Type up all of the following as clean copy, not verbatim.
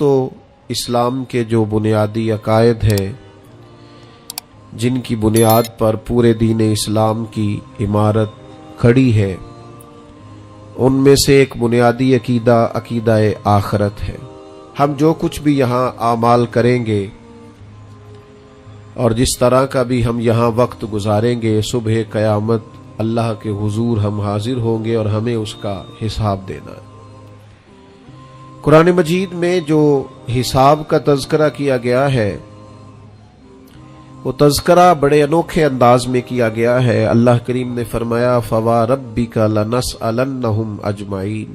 دوستو، اسلام کے جو بنیادی عقائد ہیں جن کی بنیاد پر پورے دین اسلام کی عمارت کھڑی ہے، ان میں سے ایک بنیادی عقیدہ آخرت ہے۔ ہم جو کچھ بھی یہاں اعمال کریں گے اور جس طرح کا بھی ہم یہاں وقت گزاریں گے، صبح قیامت اللہ کے حضور ہم حاضر ہوں گے اور ہمیں اس کا حساب دینا ہے۔ قرآن مجید میں جو حساب کا تذکرہ کیا گیا ہے، وہ تذکرہ بڑے انوکھے انداز میں کیا گیا ہے۔ اللہ کریم نے فرمایا فَوَرَبِّكَ لَنَسْأَلَنَّهُمْ أَجْمَعِينَ،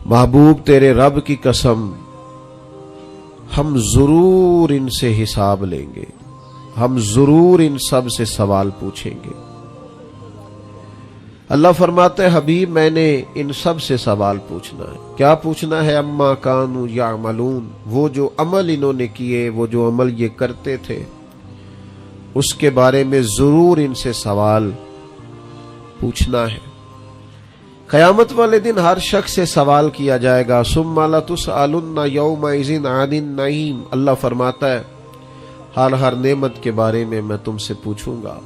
محبوب تیرے رب کی قسم، ہم ضرور ان سے حساب لیں گے، ہم ضرور ان سب سے سوال پوچھیں گے۔ اللہ فرماتے ہیں حبیب میں نے ان سب سے سوال پوچھنا ہے۔ کیا پوچھنا ہے؟ اما کانوا یعملون، وہ جو عمل انہوں نے کیے، وہ جو عمل یہ کرتے تھے، اس کے بارے میں ضرور ان سے سوال پوچھنا ہے۔ قیامت والے دن ہر شخص سے سوال کیا جائے گا۔ ثم لتسألن یومئذ عن النعیم، اللہ فرماتا ہے ہر نعمت کے بارے میں میں تم سے پوچھوں گا۔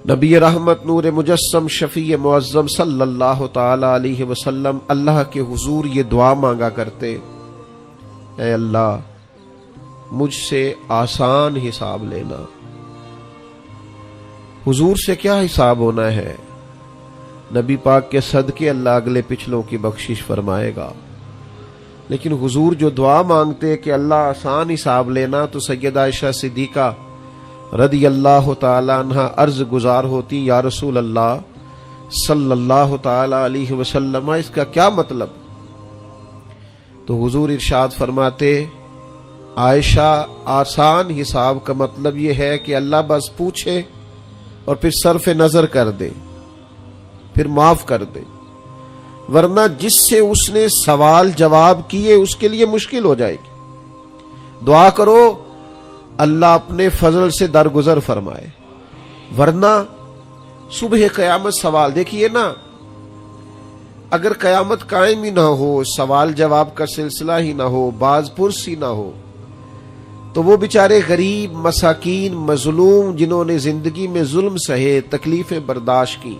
نبی رحمت نور مجسم شفیع معظم صلی اللہ تعالی علیہ وسلم اللہ کے حضور یہ دعا مانگا کرتے، اے اللہ مجھ سے آسان حساب لینا۔ حضور سے کیا حساب ہونا ہے؟ نبی پاک کے صدقے اللہ اگلے پچھلوں کی بخشش فرمائے گا، لیکن حضور جو دعا مانگتے کہ اللہ آسان حساب لینا، تو سیدہ عائشہ صدیقہ رضی اللہ تعالی عنہ عرض گزار ہوتی، یا رسول اللہ صلی اللہ تعالی علیہ وسلم اس کا کیا مطلب؟ تو حضور ارشاد فرماتے، عائشہ آسان حساب کا مطلب یہ ہے کہ اللہ بس پوچھے اور پھر صرف نظر کر دے، پھر معاف کر دے، ورنہ جس سے اس نے سوال جواب کیے اس کے لیے مشکل ہو جائے گی۔ دعا کرو اللہ اپنے فضل سے درگزر فرمائے، ورنہ صبح قیامت سوال دیکھیے نا، اگر قیامت قائم ہی نہ ہو، سوال جواب کا سلسلہ ہی نہ ہو، باز پرس ہی نہ ہو، تو وہ بیچارے غریب، مساکین، مظلوم جنہوں نے زندگی میں ظلم سہے، تکلیفیں برداشت کی،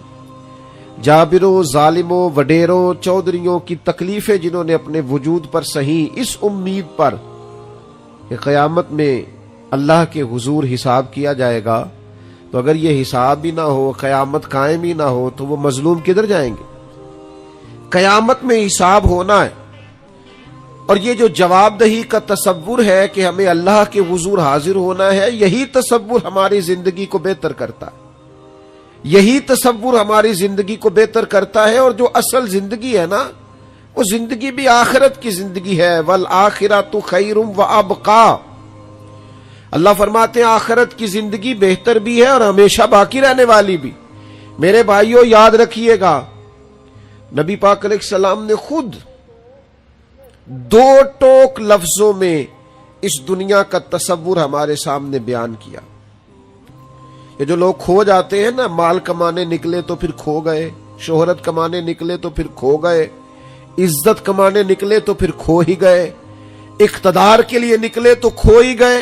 جابروں، ظالموں، وڈیروں، چودھریوں کی تکلیفیں جنہوں نے اپنے وجود پر سہی، اس امید پر کہ قیامت میں اللہ کے حضور حساب کیا جائے گا، تو اگر یہ حساب بھی نہ ہو، قیامت قائم ہی نہ ہو، تو وہ مظلوم کدھر جائیں گے؟ قیامت میں حساب ہونا ہے، اور یہ جو جواب دہی کا تصور ہے کہ ہمیں اللہ کے حضور حاضر ہونا ہے، یہی تصور ہماری زندگی کو بہتر کرتا ہے، یہی تصور ہماری زندگی کو بہتر کرتا ہے۔ اور جو اصل زندگی ہے نا، وہ زندگی بھی آخرت کی زندگی ہے، والآخرۃ خیر وابقیٰ۔ اللہ فرماتے ہیں آخرت کی زندگی بہتر بھی ہے اور ہمیشہ باقی رہنے والی بھی۔ میرے بھائیوں یاد رکھیے گا، نبی پاک علیہ السلام نے خود 2 ٹوک لفظوں میں اس دنیا کا تصور ہمارے سامنے بیان کیا۔ یہ جو لوگ کھو جاتے ہیں نا، مال کمانے نکلے تو پھر کھو گئے، شہرت کمانے نکلے تو پھر کھو گئے، عزت کمانے نکلے تو پھر کھو ہی گئے، اقتدار کے لیے نکلے تو کھو ہی گئے،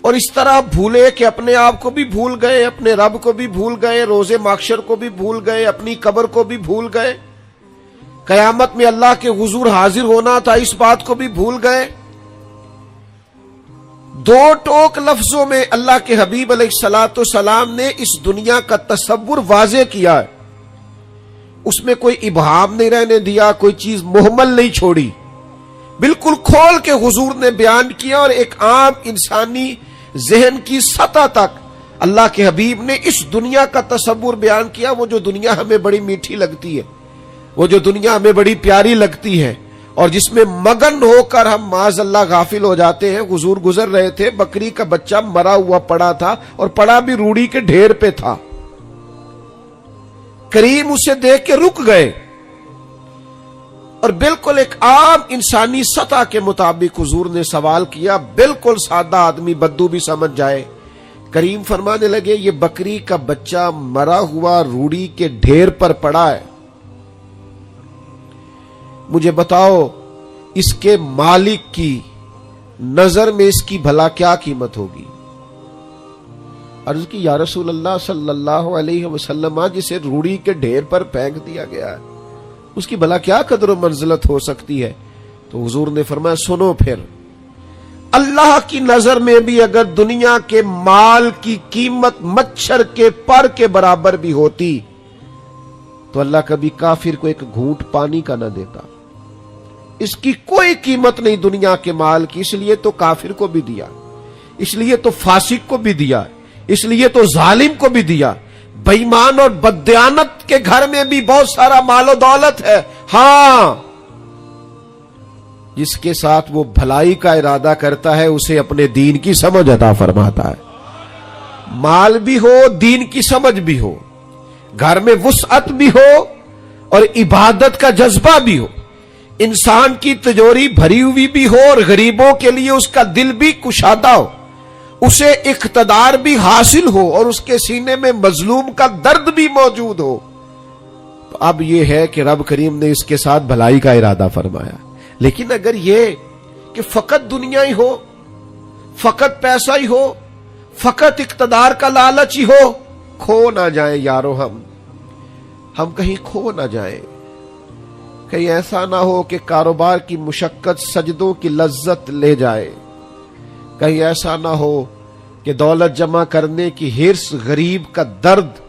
اور اس طرح بھولے کہ اپنے آپ کو بھی بھول گئے، اپنے رب کو بھی بھول گئے، روز محشر کو بھی بھول گئے، اپنی قبر کو بھی بھول گئے، قیامت میں اللہ کے حضور حاضر ہونا تھا اس بات کو بھی بھول گئے۔ 2 ٹوک لفظوں میں اللہ کے حبیب علیہ الصلوۃ والسلام نے اس دنیا کا تصور واضح کیا ہے، اس میں کوئی ابہام نہیں رہنے دیا، کوئی چیز مہمل نہیں چھوڑی، بالکل کھول کے حضور نے بیان کیا، اور ایک عام انسانی ذہن کی سطح تک اللہ کے حبیب نے اس دنیا کا تصور بیان کیا۔ وہ جو دنیا ہمیں بڑی میٹھی لگتی ہے، وہ جو دنیا ہمیں بڑی پیاری لگتی ہے، اور جس میں مگن ہو کر ہم معاذ اللہ غافل ہو جاتے ہیں۔ حضور گزر رہے تھے، بکری کا بچہ مرا ہوا پڑا تھا، اور پڑا بھی روڑی کے ڈھیر پہ تھا، کریم اسے دیکھ کے رک گئے، اور بالکل ایک عام انسانی سطح کے مطابق حضور نے سوال کیا، بالکل سادہ آدمی بدو بھی سمجھ جائے۔ کریم فرمانے لگے یہ بکری کا بچہ مرا ہوا روڑی کے ڈھیر پر پڑا ہے، مجھے بتاؤ اس کے مالک کی نظر میں اس کی بھلا کیا قیمت ہوگی؟ عرض کی یا رسول اللہ صلی اللہ علیہ وسلم، جسے روڑی کے ڈھیر پر پھینک دیا گیا ہے اس کی بھلا کیا قدر و منزلت ہو سکتی ہے؟ تو حضور نے فرمایا سنو پھر، اللہ کی نظر میں بھی اگر دنیا کے مال کی قیمت مچھر کے پر کے برابر بھی ہوتی تو اللہ کبھی کافر کو ایک گھونٹ پانی کا نہ دیتا۔ اس کی کوئی قیمت نہیں دنیا کے مال کی، اس لیے تو کافر کو بھی دیا، اس لیے تو فاسق کو بھی دیا، اس لیے تو ظالم کو بھی دیا۔ بے ایمان اور بددیانت کے گھر میں بھی بہت سارا مال و دولت ہے، ہاں جس کے ساتھ وہ بھلائی کا ارادہ کرتا ہے اسے اپنے دین کی سمجھ عطا فرماتا ہے۔ مال بھی ہو، دین کی سمجھ بھی ہو، گھر میں وسعت بھی ہو اور عبادت کا جذبہ بھی ہو، انسان کی تجوری بھری ہوئی بھی ہو اور غریبوں کے لیے اس کا دل بھی کشادہ ہو، اسے اقتدار بھی حاصل ہو اور اس کے سینے میں مظلوم کا درد بھی موجود ہو، تو اب یہ ہے کہ رب کریم نے اس کے ساتھ بھلائی کا ارادہ فرمایا۔ لیکن اگر یہ کہ فقط دنیا ہی ہو، فقط پیسہ ہی ہو، فقط اقتدار کا لالچ ہی ہو، کھو نہ جائیں یارو، ہم کہیں کھو نہ جائیں، کہیں ایسا نہ ہو کہ کاروبار کی مشقت سجدوں کی لذت لے جائے، کہیں ایسا نہ ہو کہ دولت جمع کرنے کی حرص غریب کا درد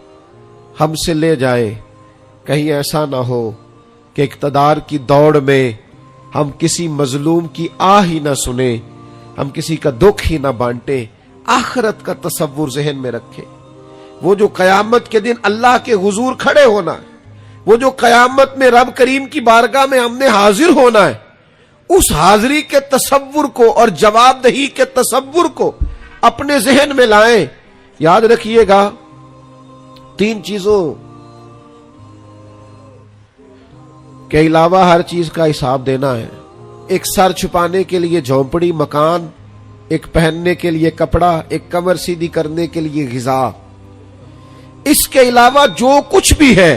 ہم سے لے جائے، کہیں ایسا نہ ہو کہ اقتدار کی دوڑ میں ہم کسی مظلوم کی آہ ہی نہ سنیں، ہم کسی کا دکھ ہی نہ بانٹیں۔ آخرت کا تصور ذہن میں رکھے، وہ جو قیامت کے دن اللہ کے حضور کھڑے ہونا ہے، وہ جو قیامت میں رب کریم کی بارگاہ میں ہم نے حاضر ہونا ہے، اس حاضری کے تصور کو اور جواب دہی کے تصور کو اپنے ذہن میں لائیں۔ یاد رکھیے گا 3 چیزوں کے علاوہ ہر چیز کا حساب دینا ہے۔ ایک سر چھپانے کے لیے جھونپڑی مکان، ایک پہننے کے لیے کپڑا، ایک کمر سیدھی کرنے کے لیے غذا، اس کے علاوہ جو کچھ بھی ہے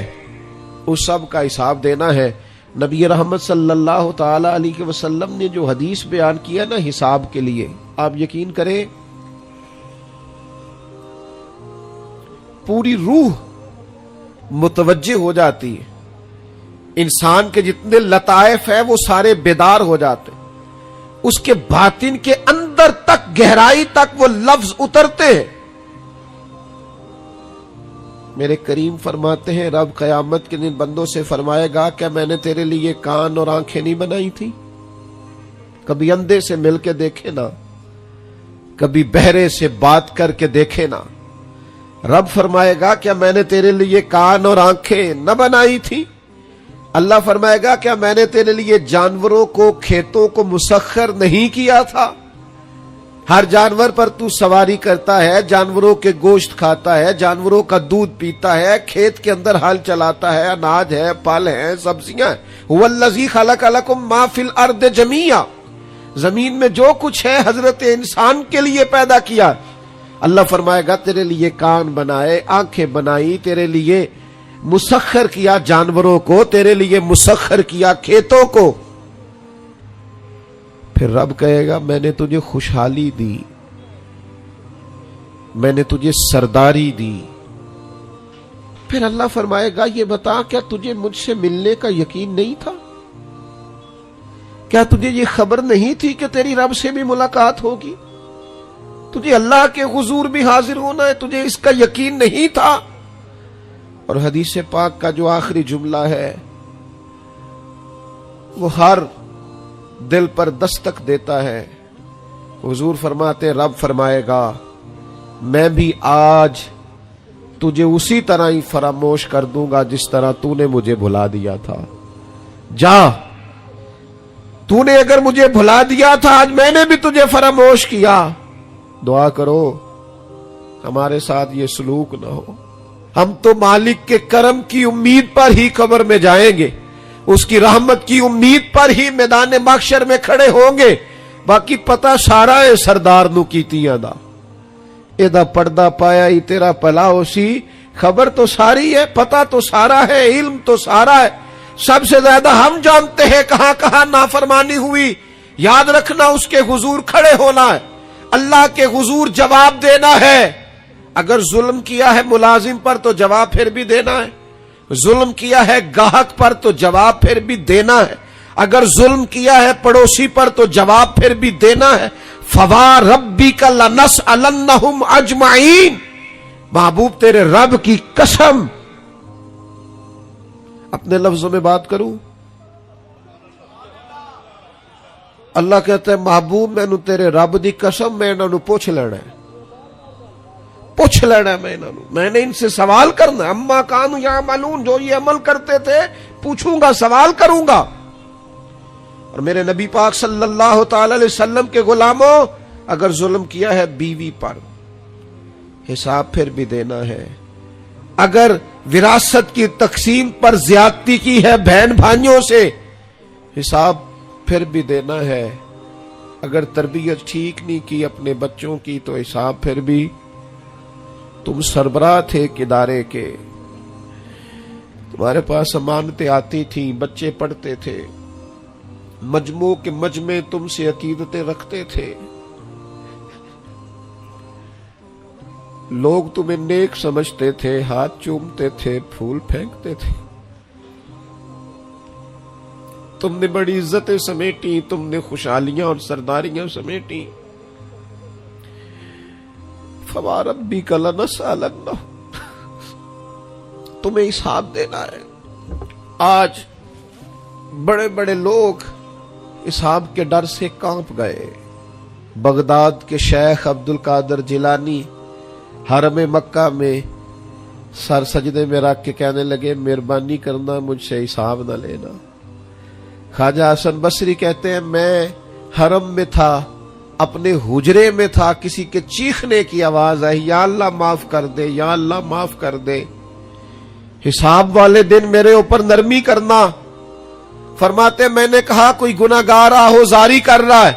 اس سب کا حساب دینا ہے۔ نبی رحمت صلی اللہ تعالی علیہ وسلم نے جو حدیث بیان کیا نا حساب کے لیے، آپ یقین کریں پوری روح متوجہ ہو جاتی ہے، انسان کے جتنے لطائف ہیں وہ سارے بیدار ہو جاتے، اس کے باطن کے اندر تک گہرائی تک وہ لفظ اترتے ہیں۔ میرے کریم فرماتے ہیں رب قیامت کے دن بندوں سے فرمائے گا کیا میں نے تیرے لیے کان اور آنکھیں نہیں بنائی تھی؟ کبھی اندھے سے مل کے دیکھے نا، کبھی بہرے سے بات کر کے دیکھے نا۔ رب فرمائے گا کیا میں نے تیرے لیے کان اور آنکھیں نہ بنائی تھی؟ اللہ فرمائے گا کیا میں نے تیرے لیے جانوروں کو، کھیتوں کو مسخر نہیں کیا تھا؟ ہر جانور پر تو سواری کرتا ہے، جانوروں کے گوشت کھاتا ہے، جانوروں کا دودھ پیتا ہے، کھیت کے اندر ہل چلاتا ہے، اناج ہے، پھل ہیں، سبزیاں ہیں۔ هو الذی خلق لکم ما فی الارض جمیعا، زمین میں جو کچھ ہے حضرت انسان کے لیے پیدا کیا۔ اللہ فرمائے گا تیرے لیے کان بنائے، آنکھیں بنائی، تیرے لیے مسخر کیا جانوروں کو، تیرے لیے مسخر کیا کھیتوں کو۔ پھر رب کہے گا میں نے تجھے خوشحالی دی، میں نے تجھے سرداری دی۔ پھر اللہ فرمائے گا یہ بتا کیا تجھے مجھ سے ملنے کا یقین نہیں تھا؟ کیا تجھے یہ خبر نہیں تھی کہ تیری رب سے بھی ملاقات ہوگی؟ تجھے اللہ کے حضور بھی حاضر ہونا ہے، تجھے اس کا یقین نہیں تھا؟ اور حدیث پاک کا جو آخری جملہ ہے وہ ہر دل پر دستک دیتا ہے۔ حضور فرماتے رب فرمائے گا میں بھی آج تجھے اسی طرح ہی فراموش کر دوں گا جس طرح تو نے مجھے بھلا دیا تھا۔ جا، تو نے اگر مجھے بھلا دیا تھا آج میں نے بھی تجھے فراموش کیا۔ دعا کرو ہمارے ساتھ یہ سلوک نہ ہو۔ ہم تو مالک کے کرم کی امید پر ہی قبر میں جائیں گے، اس کی رحمت کی امید پر ہی میدان محشر میں کھڑے ہوں گے۔ باقی پتہ سارا ہے سردار نو کیتیاں دا، ایدہ پردہ پایا ہی تیرا پلا ہو سی۔ خبر تو ساری ہے، پتہ تو سارا ہے، علم تو سارا ہے، سب سے زیادہ ہم جانتے ہیں کہاں کہاں نافرمانی ہوئی. یاد رکھنا اس کے حضور کھڑے ہونا ہے, اللہ کے حضور جواب دینا ہے. اگر ظلم کیا ہے ملازم پر تو جواب پھر بھی دینا ہے, ظلم کیا ہے گاہک پر تو جواب پھر بھی دینا ہے, اگر ظلم کیا ہے پڑوسی پر تو جواب پھر بھی دینا ہے. فَوَرَبِّكَ لَنَسْأَلَنَّهُمْ أَجْمَعِينَ, محبوب تیرے رب کی قسم. اپنے لفظوں میں بات کروں, اللہ کہتا ہے محبوب مینوں تیرے رب دی قسم میں انہاں نوں پوچھ لینا ہے, پوچھ لینا ہے میں نے ان سے سوال کرنا ہے. اما کانوا یعملون, جو یہ عمل کرتے تھے پوچھوں گا, سوال کروں گا. اور میرے نبی پاک صلی اللہ تعالی علیہ وسلم کے غلاموں, اگر ظلم کیا ہے بیوی پر حساب پھر بھی دینا ہے, اگر وراثت کی تقسیم پر زیادتی کی ہے بہن بھائیوں سے حساب پھر بھی دینا ہے, اگر تربیت ٹھیک نہیں کی اپنے بچوں کی تو حساب پھر بھی. تم سربراہ تھے ایک ادارے کے, تمہارے پاس امانتیں آتی تھیں, بچے پڑھتے تھے, مجموع کے مجمع تم سے عقیدتیں رکھتے تھے, لوگ تمہیں نیک سمجھتے تھے, ہاتھ چومتے تھے, پھول پھینکتے تھے. تم نے بڑی عزتیں سمیٹی, تم نے خوشحالیاں اور سرداریاں سمیٹی. فَوَرَبِّكَ لَنَسْأَلَنَّهُمْ, تمہیں حساب دینا ہے. آج بڑے بڑے لوگ حساب کے ڈر سے کانپ گئے. بغداد کے شیخ عبد القادر جیلانی حرم مکہ میں سر سجدے میں رکھ کے کہنے لگے مہربانی کرنا مجھ سے حساب نہ لینا. خواجہ حسن بصری کہتے ہیں میں حرم میں تھا, اپنے حجرے میں تھا, کسی کے چیخنے کی آواز آئی, یا اللہ معاف کر دے, یا اللہ معاف کر دے, حساب والے دن میرے اوپر نرمی کرنا. فرماتے میں نے کہا کوئی گناہگار آہوزاری کر رہا ہے,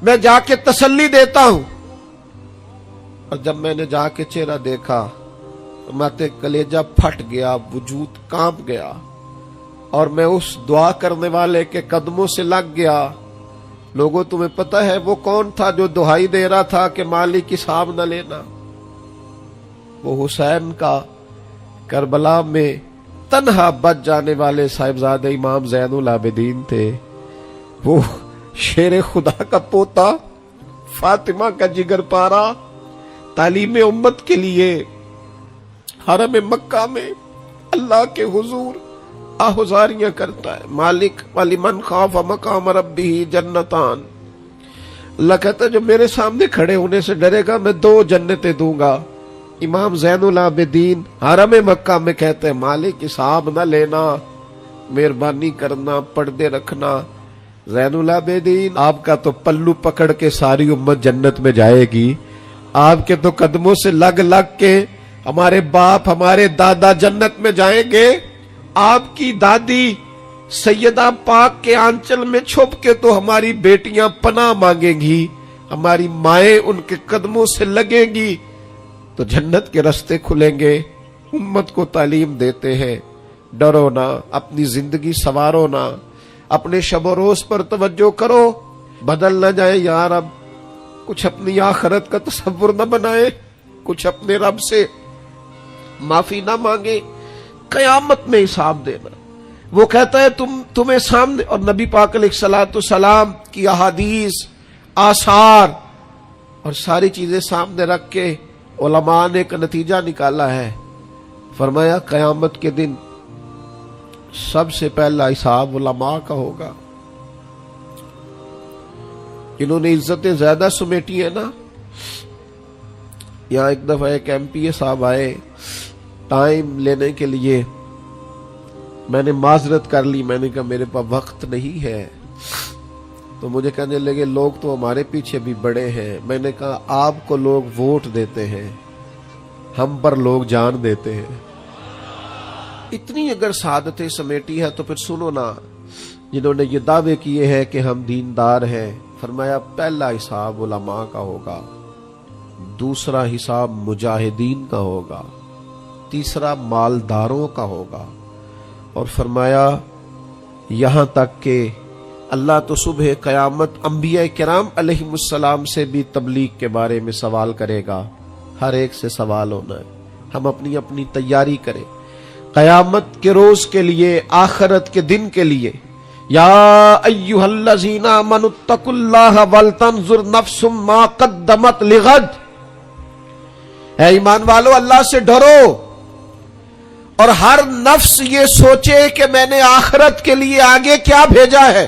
میں جا کے تسلی دیتا ہوں. اور جب میں نے جا کے چہرہ دیکھا فرماتے کلیجہ پھٹ گیا, وجود کانپ گیا, اور میں اس دعا کرنے والے کے قدموں سے لگ گیا. لوگوں تمہیں پتہ ہے وہ کون تھا جو دہائی دے رہا تھا کہ مالک حساب نہ لینا؟ وہ حسین کا کربلا میں تنہا بچ جانے والے صاحبزادہ امام زین العابدین تھے. وہ شیر خدا کا پوتا, فاطمہ کا جگر پارا, تعلیم امت کے لیے حرم مکہ میں اللہ کے حضور آہوزاریاں کرتا ہے. مالک وَلِمَنْ خَافَ مَقَامَ رَبِّهِ جنتان, اللہ کہتا ہے جو میرے سامنے کھڑے ہونے سے ڈرے گا میں 2 جنتیں دوں گا. امام زین العابدین حرم مکہ میں کہتے ہیں مالک حساب نہ لینا, مہربانی کرنا, پردے رکھنا. زین العابدین آپ کا تو پلو پکڑ کے ساری امت جنت میں جائے گی, آپ کے تو قدموں سے لگ لگ کے ہمارے باپ ہمارے دادا جنت میں جائیں گے. آپ کی دادی سیدہ پاک کے آنچل میں چھپ کے تو ہماری بیٹیاں پناہ مانگیں گی, ہماری مائیں ان کے قدموں سے لگیں گی, تو جنت کے راستے کھلیں گے. امت کو تعلیم دیتے ہیں ڈرو نہ, اپنی زندگی سنوارو نہ, اپنے شب و روز پر توجہ کرو, بدل نہ جائے یا رب. کچھ اپنی آخرت کا تصور نہ بنائے, کچھ اپنے رب سے معافی نہ مانگے, قیامت میں حساب دینا. وہ کہتا ہے تمہیں سامنے, اور نبی پاک علیہ الصلوۃ والسلام کی احادیث, آثار اور ساری چیزیں سامنے رکھ کے علماء نے ایک نتیجہ نکالا ہے. فرمایا قیامت کے دن سب سے پہلا حساب علماء کا ہوگا. انہوں نے عزتیں زیادہ سمیٹی ہیں نا. یہاں ایک دفعہ ایک ایم پی اے صاحب آئے ٹائم لینے کے لیے, میں نے معذرت کر لی, میں نے کہا میرے پاس وقت نہیں ہے. تو مجھے کہنے لگے لوگ تو ہمارے پیچھے بھی بڑے ہیں. میں نے کہا آپ کو لوگ ووٹ دیتے ہیں, ہم پر لوگ جان دیتے ہیں. اتنی اگر سعادتیں سمیٹی ہے تو پھر سنو نا, جنہوں نے یہ دعوے کیے ہیں کہ ہم دیندار ہیں. فرمایا پہلا حساب علماء کا ہوگا, دوسرا حساب مجاہدین کا ہوگا, تیسرا مالداروں کا ہوگا, اور فرمایا یہاں تک کہ اللہ تو صبح قیامت انبیاء کرام علیہم السلام سے بھی تبلیغ کے بارے میں سوال کرے گا. ہر ایک سے سوال ہونا ہے. ہم اپنی اپنی تیاری کریں قیامت کے روز کے لیے, آخرت کے دن کے لیے. یا ایھا الذین آمنوا اتقوا اللہ ولتنظر نفس ما قدمت لغد. اے ایمان والو, اللہ سے ڈرو اور ہر نفس یہ سوچے کہ میں نے آخرت کے لیے آگے کیا بھیجا ہے.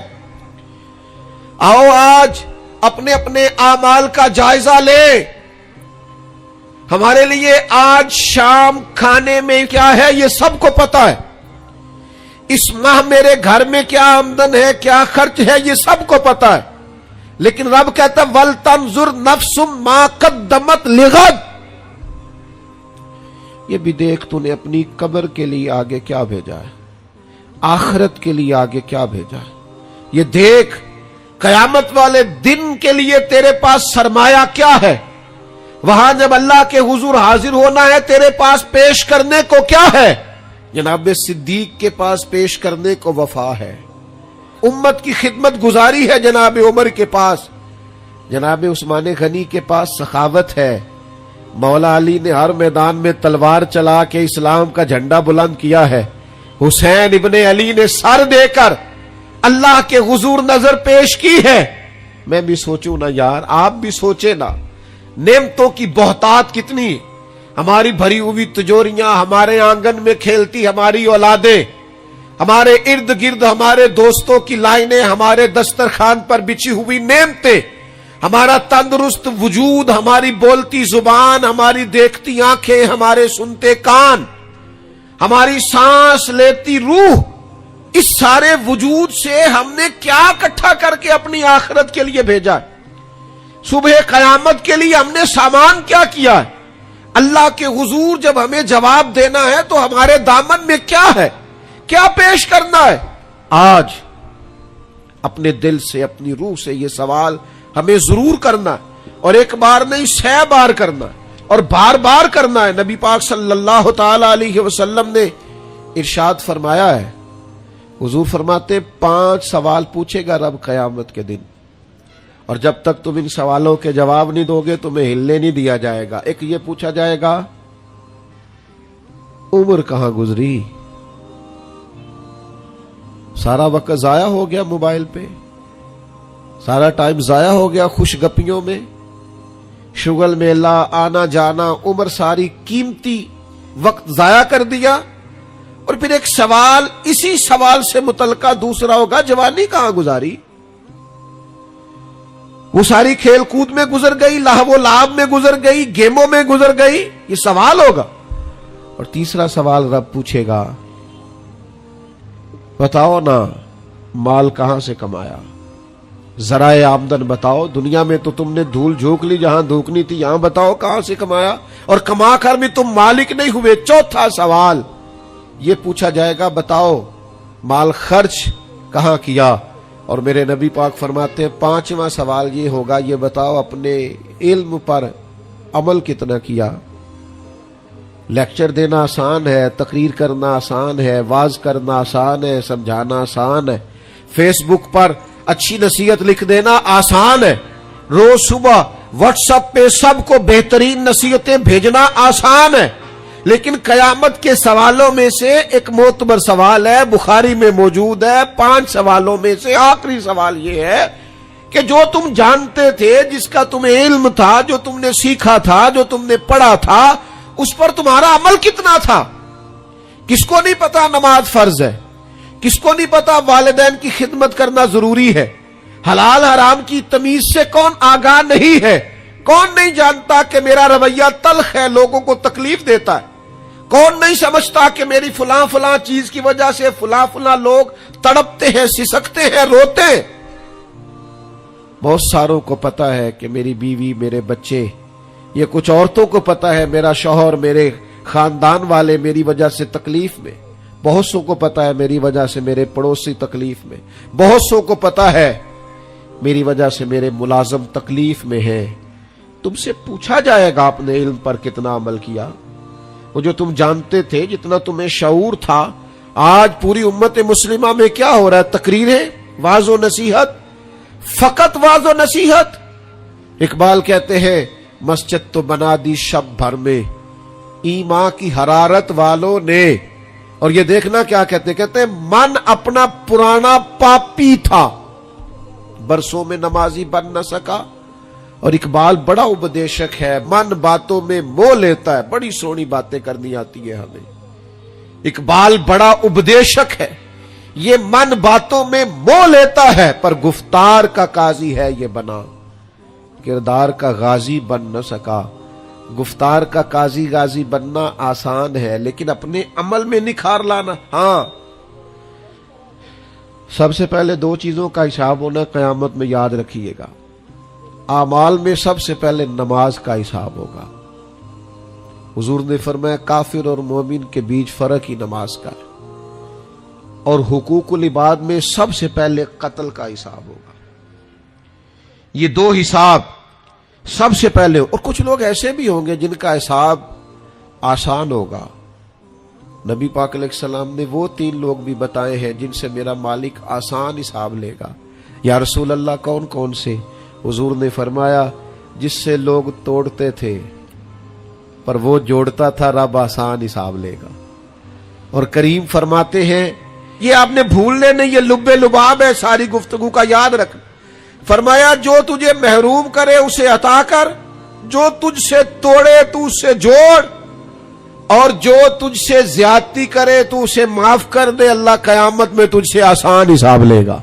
آؤ آج اپنے اپنے اعمال کا جائزہ لیں. ہمارے لیے آج شام کھانے میں کیا ہے یہ سب کو پتا ہے. اس ماہ میرے گھر میں کیا آمدن ہے, کیا خرچ ہے, یہ سب کو پتا ہے. لیکن رب کہتا ہے وَلْتَنْظُرْ نَفْسٌ مَا قَدَّمَتْ لِغَدٍ. یہ بھی دیکھ تو نے اپنی قبر کے لیے آگے کیا بھیجا ہے, آخرت کے لیے آگے کیا بھیجا ہے. یہ دیکھ قیامت والے دن کے لیے تیرے پاس سرمایہ کیا ہے. وہاں جب اللہ کے حضور حاضر ہونا ہے تیرے پاس پیش کرنے کو کیا ہے. جناب صدیق کے پاس پیش کرنے کو وفا ہے, امت کی خدمت گزاری ہے جناب عمر کے پاس, جناب عثمان غنی کے پاس سخاوت ہے, مولا علی نے ہر میدان میں تلوار چلا کے اسلام کا جھنڈا بلند کیا ہے, حسین ابن علی نے سر دے کر اللہ کے حضور نظر پیش کی ہے. میں بھی سوچوں نا یار, آپ بھی سوچے نا, نعمتوں کی بہتات کتنی. ہماری بھری ہوئی تجوریاں, ہمارے آنگن میں کھیلتی ہماری اولادیں, ہمارے ارد گرد ہمارے دوستوں کی لائنیں, ہمارے دسترخوان پر بچھی ہوئی نعمتیں, ہمارا تندرست وجود, ہماری بولتی زبان, ہماری دیکھتی آنکھیں, ہمارے سنتے کان, ہماری سانس لیتی روح, اس سارے وجود سے ہم نے کیا اکٹھا کر کے اپنی آخرت کے لیے بھیجا ہے. صبح قیامت کے لیے ہم نے سامان کیا کیا ہے. اللہ کے حضور جب ہمیں جواب دینا ہے تو ہمارے دامن میں کیا ہے, کیا پیش کرنا ہے. آج اپنے دل سے, اپنی روح سے یہ سوال ہمیں ضرور کرنا ہے, اور ایک بار نہیں 100 بار کرنا ہے, اور بار بار کرنا ہے. نبی پاک صلی اللہ تعالی علیہ وسلم نے ارشاد فرمایا ہے, حضور فرماتے 5 سوال پوچھے گا رب قیامت کے دن, اور جب تک تم ان سوالوں کے جواب نہیں دو گے تمہیں ہلنے نہیں دیا جائے گا. ایک یہ پوچھا جائے گا عمر کہاں گزری, سارا وقت ضائع ہو گیا موبائل پہ, سارا ٹائم ضائع ہو گیا خوش گپیوں میں, شغل میلہ, آنا جانا, عمر ساری قیمتی وقت ضائع کر دیا. اور پھر ایک سوال, اسی سوال سے متعلقہ دوسرا ہوگا جوانی کہاں گزاری, وہ ساری کھیل کود میں گزر گئی, لہو و لعب میں گزر گئی, گیموں میں گزر گئی. یہ سوال ہوگا. اور تیسرا سوال رب پوچھے گا بتاؤ نا مال کہاں سے کمایا, ذرائع آمدن بتاؤ, دنیا میں تو تم نے دھول جھونک لی, جہاں دھونکنی تھی یہاں بتاؤ کہاں سے کمایا, اور کما کر بھی تم مالک نہیں ہوئے. چوتھا سوال یہ پوچھا جائے گا بتاؤ مال خرچ کہاں کیا. اور میرے نبی پاک فرماتے ہیں 5واں سوال یہ ہوگا, یہ بتاؤ اپنے علم پر عمل کتنا کیا. لیکچر دینا آسان ہے, تقریر کرنا آسان ہے, واعظ کرنا آسان ہے, سمجھانا آسان ہے, فیس بک پر اچھی نصیحت لکھ دینا آسان ہے, روز صبح واٹس ایپ پہ سب کو بہترین نصیحتیں بھیجنا آسان ہے. لیکن قیامت کے سوالوں میں سے ایک معتبر سوال ہے, بخاری میں موجود ہے. 5 سوالوں میں سے آخری سوال یہ ہے کہ جو تم جانتے تھے, جس کا تمہیں علم تھا, جو تم نے سیکھا تھا, جو تم نے پڑھا تھا, اس پر تمہارا عمل کتنا تھا. کس کو نہیں پتا نماز فرض ہے, کس کو نہیں پتا والدین کی خدمت کرنا ضروری ہے, حلال حرام کی تمیز سے کون آگاہ نہیں ہے, کون نہیں جانتا کہ میرا رویہ تلخ ہے, لوگوں کو تکلیف دیتا ہے, کون نہیں سمجھتا کہ میری فلاں فلاں چیز کی وجہ سے فلاں فلاں لوگ تڑپتے ہیں, سسکتے ہیں, روتے ہیں. بہت ساروں کو پتا ہے کہ میری بیوی, میرے بچے, یہ کچھ عورتوں کو پتا ہے میرا شوہر, میرے خاندان والے میری وجہ سے تکلیف میں, بہت سو کو پتا ہے میری وجہ سے میرے پڑوسی تکلیف میں, بہت سو کو پتا ہے میری وجہ سے میرے ملازم تکلیف میں ہیں. تم سے پوچھا جائے گا اپنے علم پر کتنا عمل کیا. وہ جو تم جانتے تھے, جتنا تمہیں شعور تھا, آج پوری امت مسلمہ میں کیا ہو رہا ہے؟ تقریریں، واعظ و نصیحت، فقط واعظ و نصیحت۔ اقبال کہتے ہیں مسجد تو بنا دی شب بھر میں ایمان کی حرارت والوں نے، اور یہ دیکھنا کیا کہتے ہیں من اپنا پرانا پاپی تھا، برسوں میں نمازی بن نہ سکا۔ اور اقبال بڑا اپدیشک ہے، من باتوں میں موہ لیتا ہے، بڑی سونی باتیں کرنی آتی ہے ہمیں۔ اقبال بڑا اپدیشک ہے، یہ من باتوں میں موہ لیتا ہے، پر گفتار کا قاضی ہے یہ بنا، کردار کا غازی بن نہ سکا۔ گفتار کا قاضی غازی بننا آسان ہے، لیکن اپنے عمل میں نکھار لانا، ہاں۔ سب سے پہلے دو چیزوں کا حساب ہونا قیامت میں، یاد رکھیے گا۔ اعمال میں سب سے پہلے نماز کا حساب ہوگا۔ حضور نے فرمایا کافر اور مومن کے بیچ فرق ہی نماز کا ہے۔ اور حقوق العباد میں سب سے پہلے قتل کا حساب ہوگا۔ یہ دو حساب سب سے پہلے، اور کچھ لوگ ایسے بھی ہوں گے جن کا حساب آسان ہوگا۔ نبی پاک علیہ السلام نے وہ 3 لوگ بھی بتائے ہیں جن سے میرا مالک آسان حساب لے گا۔ یا رسول اللہ کون کون سے؟ حضور نے فرمایا جس سے لوگ توڑتے تھے پر وہ جوڑتا تھا، رب آسان حساب لے گا۔ اور کریم فرماتے ہیں، یہ آپ نے بھولنے نہیں، یہ لب لباب ہے ساری گفتگو کا، یاد رکھ۔ فرمایا جو تجھے محروم کرے اسے عطا کر، جو تجھ سے توڑے تو اس سے جوڑ، اور جو تجھ سے زیادتی کرے تو اسے معاف کر دے۔ اللہ قیامت میں تجھ سے آسان حساب لے گا،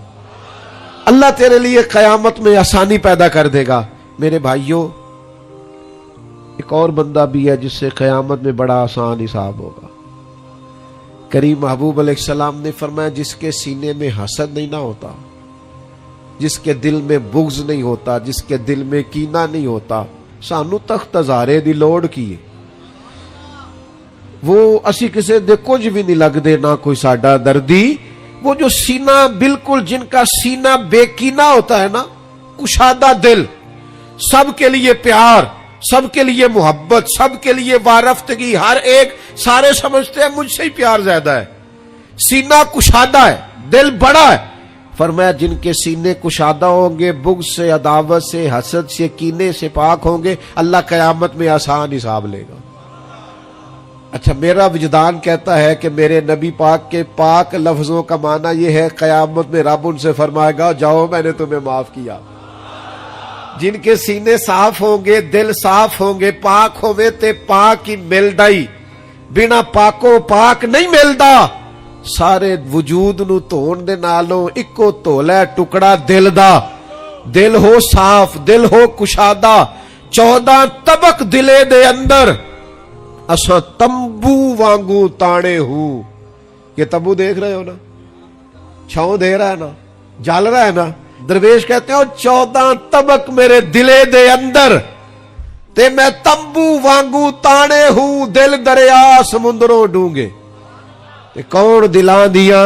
اللہ تیرے لیے قیامت میں آسانی پیدا کر دے گا۔ میرے بھائیوں، ایک اور بندہ بھی ہے جس سے قیامت میں بڑا آسان حساب ہوگا۔ کریم محبوب علیہ السلام نے فرمایا جس کے سینے میں حسد نہیں نہ ہوتا، جس کے دل میں بغض نہیں ہوتا، جس کے دل میں کینہ نہیں ہوتا، سانو تخت ہزارے دی لوڑ کی، وہ اسی کسے دے کچھ بھی نہیں لگ دے، نہ کوئی ساڈا دردی۔ وہ جو سینہ بالکل، جن کا سینہ بے کینہ ہوتا ہے نا، کشادہ دل، سب کے لیے پیار، سب کے لیے محبت، سب کے لیے وارفتگی، ہر ایک، سارے سمجھتے ہیں مجھ سے ہی پیار زیادہ ہے، سینہ کشادہ ہے، دل بڑا ہے۔ فرمایا جن کے سینے کشادہ ہوں گے، بغض سے، عداوت سے، حسد سے، کینے سے پاک ہوں گے، اللہ قیامت میں آسان حساب لے گا۔ اچھا، میرا وجدان کہتا ہے کہ میرے نبی پاک کے پاک لفظوں کا معنی یہ ہے قیامت میں رب ان سے فرمائے گا جاؤ میں نے تمہیں معاف کیا۔ جن کے سینے صاف ہوں گے، دل صاف ہوں گے، پاک ہوئے تے پاک ہی مل ڈائی، بنا پاکو پاک نہیں ملدا۔ سارے وجود نو دھون دے نالوں اکو دھولا ٹکڑا دل دا، دل ہو صاف، دل ہو کشادہ، 14 طبق دلے دے اندر اساں تمبو وانگو تانے ہوں۔ یہ تمبو دیکھ رہے ہو نا، چھاؤں دے رہا ہے نا، جل رہا ہے نا، درویش کہتے ہیں 14 طبق میرے دلے دے اندر تے میں تمبو وانگو تانے ہوں، دل دریا سمندروں ڈونگے، تے کون دلان دیا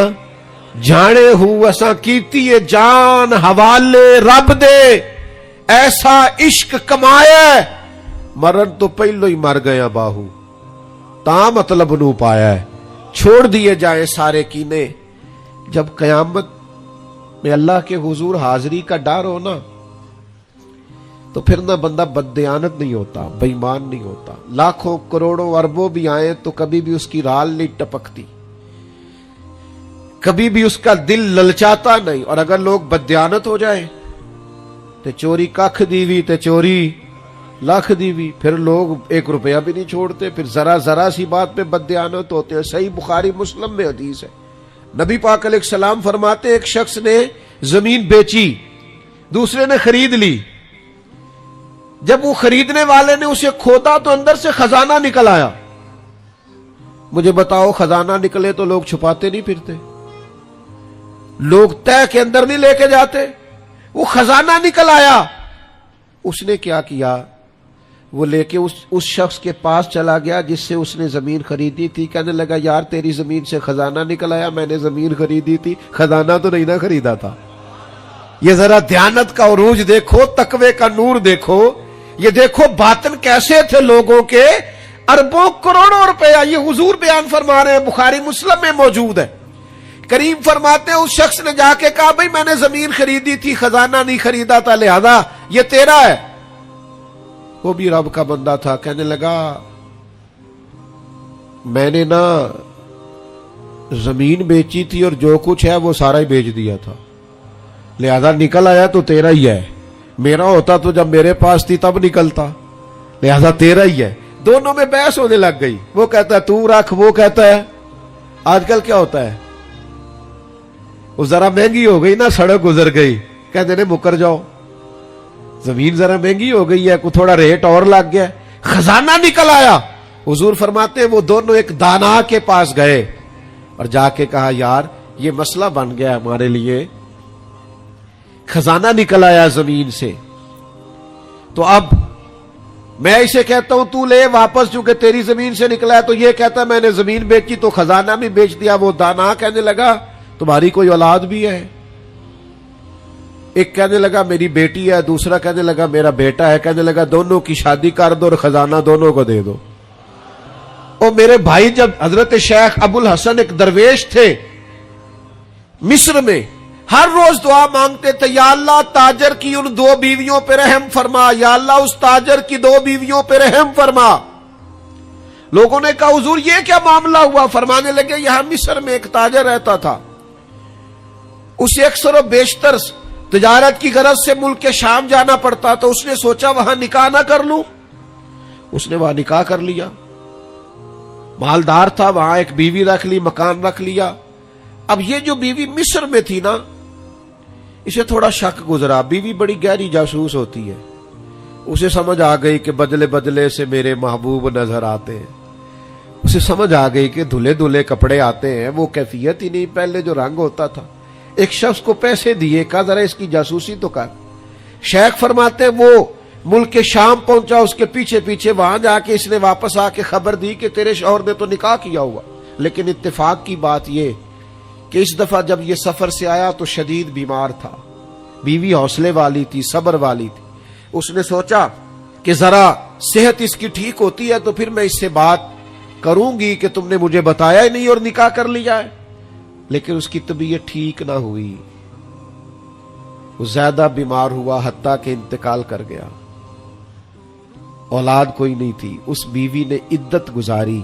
جانے ہوں، اساں کیتی ہے جان حوالے رب دے، ایسا عشق کمایا مرن تو پہلو ہی مر گیا باہو، تا مطلب نو پایا ہے، چھوڑ دیے جائیں سارے کینے۔ جب قیامت میں اللہ کے حضور حاضری کا ڈر ہو نا، تو پھر نہ بندہ بددیانت نہیں ہوتا، بے ایمان نہیں ہوتا، لاکھوں کروڑوں اربوں بھی آئیں تو کبھی بھی اس کی رال نہیں ٹپکتی، کبھی بھی اس کا دل للچاتا نہیں۔ اور اگر لوگ بددیانت ہو جائیں تو چوری ککھ دیوی تے چوری لاکھ دیوی، پھر لوگ 1 روپیہ بھی نہیں چھوڑتے، پھر ذرا سی بات پہ بددیانت ہوتے ہیں۔ صحیح بخاری مسلم میں حدیث ہے، نبی پاک علیہ السلام فرماتے ایک شخص نے زمین بیچی، دوسرے نے خرید لی، جب وہ خریدنے والے نے اسے کھودا تو اندر سے خزانہ نکل آیا۔ مجھے بتاؤ خزانہ نکلے تو لوگ چھپاتے نہیں پھرتے، لوگ تہ کے اندر نہیں لے کے جاتے، وہ خزانہ نکل آیا۔ اس نے کیا کیا، وہ لے کے اس شخص کے پاس چلا گیا جس سے اس نے زمین خریدی تھی، کہنے لگا یار تیری زمین سے خزانہ نکل آیا، میں نے زمین خریدی تھی، خزانہ تو نہیں نہ خریدا تھا۔ یہ ذرا دیانت کا عروج دیکھو، تقوی کا نور دیکھو، یہ دیکھو باطن کیسے تھے لوگوں کے، اربوں کروڑوں روپیہ، یہ حضور بیان فرما رہے ہیں، بخاری مسلم میں موجود ہے۔ کریم فرماتے ہیں اس شخص نے جا کے کہا بھئی میں نے زمین خریدی تھی، خزانہ نہیں خریدا تھا، لہذا یہ تیرا ہے۔ وہ بھی رب کا بندہ تھا، کہنے لگا میں نے نا زمین بیچی تھی اور جو کچھ ہے وہ سارا ہی بیچ دیا تھا، لہذا نکل آیا تو تیرا ہی ہے، میرا ہوتا تو جب میرے پاس تھی تب نکلتا، لہذا تیرا ہی ہے۔ دونوں میں بحث ہونے لگ گئی، وہ کہتا ہے تو رکھ، وہ کہتا ہے آج کل کیا ہوتا ہے، وہ ذرا مہنگی ہو گئی نا، سڑک گزر گئی، کہتے ہیں مکر جاؤ، زمین ذرا مہنگی ہو گئی ہے، کوئی تھوڑا ریٹ اور لگ گیا، خزانہ نکل آیا۔ حضور فرماتے ہیں وہ دونوں ایک دانا کے پاس گئے اور جا کے کہا یار یہ مسئلہ بن گیا ہمارے لیے، خزانہ نکل آیا زمین سے، تو اب میں اسے کہتا ہوں تو لے واپس، چونکہ تیری زمین سے نکلا ہے، تو یہ کہتا ہے میں نے زمین بیچی تو خزانہ بھی بیچ دیا۔ وہ دانا کہنے لگا تمہاری کوئی اولاد بھی ہے؟ ایک کہنے لگا میری بیٹی ہے، دوسرا کہنے لگا میرا بیٹا ہے، کہنے لگا دونوں کی شادی کر دو اور خزانہ دونوں کو دے دو۔ اور میرے بھائی جب حضرت شیخ ابو الحسن ایک درویش تھے مصر میں، ہر روز دعا مانگتے تھے یا اللہ تاجر کی ان 2 بیویوں پہ رحم فرما، یا اللہ اس تاجر کی 2 بیویوں پہ رحم فرما۔ لوگوں نے کہا حضور یہ کیا معاملہ ہوا؟ فرمانے لگے یہاں مصر میں ایک تاجر رہتا تھا، اسے اکثر و بیشتر تجارت کی غرض سے ملک کے شام جانا پڑتا، تو اس نے سوچا وہاں نکاح نہ کر لوں، اس نے وہاں نکاح کر لیا، مالدار تھا، وہاں ایک بیوی رکھ لی، مکان رکھ لیا۔ اب یہ جو بیوی مصر میں تھی نا، اسے تھوڑا شک گزرا، بیوی بڑی گہری جاسوس ہوتی ہے، اسے سمجھ آ گئی کہ بدلے بدلے سے میرے محبوب نظر آتے ہیں، اسے سمجھ آ گئی کہ دھلے دھلے کپڑے آتے ہیں، وہ کیفیت ہی نہیں پہلے جو رنگ ہوتا تھا۔ ایک شخص کو پیسے دیے، کہا ذرا اس کی جاسوسی تو کر۔ شیخ فرماتے ہیں وہ ملک کے شام پہنچا، اس کے پیچھے پیچھے وہاں جا کے اس نے واپس آ کے خبر دی کہ تیرے شوہر نے تو نکاح کیا ہوا، لیکن اتفاق کی بات یہ کہ اس دفعہ جب یہ سفر سے آیا تو شدید بیمار تھا، بیوی حوصلے والی تھی، صبر والی تھی۔ اس نے سوچا کہ ذرا صحت اس کی ٹھیک ہوتی ہے تو پھر میں اس سے بات کروں گی کہ تم نے مجھے بتایا ہی نہیں اور نکاح کر لیا ہے، لیکن اس کی طبیعت ٹھیک نہ ہوئی، وہ زیادہ بیمار ہوا حتیٰ کہ انتقال کر گیا۔ اولاد کوئی نہیں تھی، اس بیوی نے عدت گزاری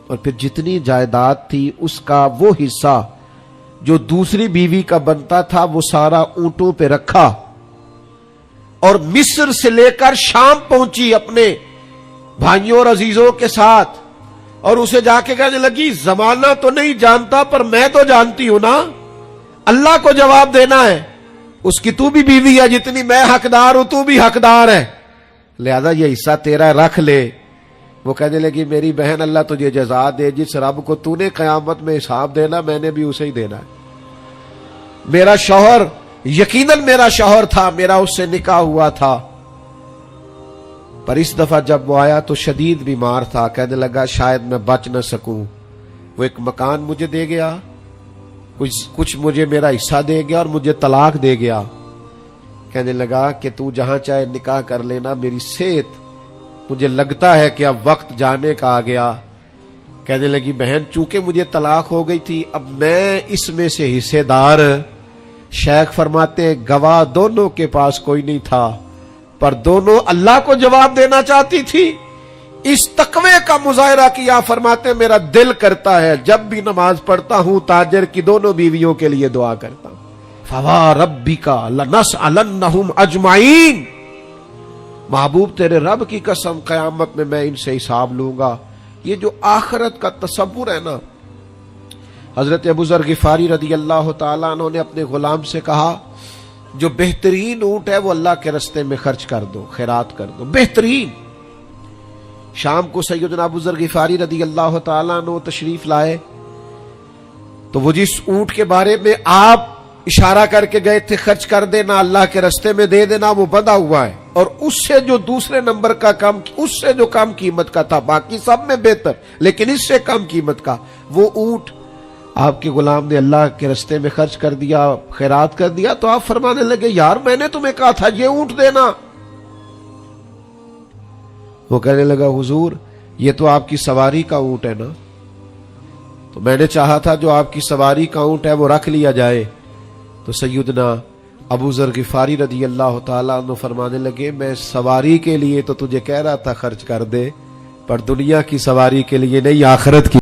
اور پھر جتنی جائیداد تھی اس کا وہ حصہ جو دوسری بیوی کا بنتا تھا وہ سارا اونٹوں پہ رکھا اور مصر سے لے کر شام پہنچی اپنے بھائیوں اور عزیزوں کے ساتھ، اور اسے جا کے کہنے لگی زمانہ تو نہیں جانتا پر میں تو جانتی ہوں نا، اللہ کو جواب دینا ہے، اس کی تو بھی بیوی ہے، جتنی میں حقدار ہوں تو بھی حقدار ہے، لہذا یہ حصہ تیرا رکھ لے۔ وہ کہنے لگی میری بہن اللہ تجھے جزا دے، جس رب کو تو نے قیامت میں حساب دینا میں نے بھی اسے ہی دینا ہے۔ میرا شوہر یقیناً میرا شوہر تھا، میرا اس سے نکاح ہوا تھا، پر اس دفعہ جب وہ آیا تو شدید بیمار تھا، کہنے لگا شاید میں بچ نہ سکوں۔ وہ ایک مکان مجھے دے گیا، کچھ مجھے میرا حصہ دے گیا اور مجھے طلاق دے گیا۔ کہنے لگا کہ تو جہاں چاہے نکاح کر لینا، میری صحت مجھے لگتا ہے کہ اب وقت جانے کا آ گیا۔ کہنے لگی بہن چونکہ مجھے طلاق ہو گئی تھی اب میں اس میں سے حصے دار، شیخ فرماتے ہیں گواہ دونوں کے پاس کوئی نہیں تھا پر دونوں اللہ کو جواب دینا چاہتی تھی۔ اس تقوی کا مظاہرہ کیا، فرماتے ہیں میرا دل کرتا ہے جب بھی نماز پڑھتا ہوں تاجر کی دونوں بیویوں کے لیے دعا کرتا ہوں، فوا ربک لنسألنہم اجمعین، محبوب تیرے رب کی قسم قیامت میں ان سے حساب لوں گا۔ یہ جو آخرت کا تصور ہے نا، حضرت ابو ذر غفاری رضی اللہ تعالیٰ عنہ نے اپنے غلام سے کہا جو بہترین اونٹ ہے وہ اللہ کے رستے میں خرچ کر دو، خیرات کر دو، بہترین۔ شام کو سیدنا ابو ذر غفاری رضی اللہ تعالیٰ عنہ تشریف لائے تو وہ جس اونٹ کے بارے میں آپ اشارہ کر کے گئے تھے خرچ کر دینا، اللہ کے رستے میں دے دینا، وہ بندھا ہوا ہے اور اس سے جو دوسرے نمبر کا کم، اس سے جو کم قیمت کا تھا، باقی سب میں بہتر لیکن اس سے کم قیمت کا، وہ اونٹ آپ کے غلام نے اللہ کے رستے میں خرچ کر دیا، خیرات کر دیا۔ تو آپ فرمانے لگے یار میں نے تمہیں کہا تھا یہ اونٹ دینا۔ وہ کہنے لگا حضور یہ تو آپ کی سواری کا اونٹ ہے نا، تو میں نے چاہا تھا جو آپ کی سواری کاؤنٹ ہے وہ رکھ لیا جائے. تو سیدنا ابو ذر غفاری رضی اللہ تعالیٰ عنہ فرمانے لگے میں سواری کے لیے تو تجھے کہہ رہا تھا خرچ کر دے، پر دنیا کی سواری کے لیے نہیں، آخرت کی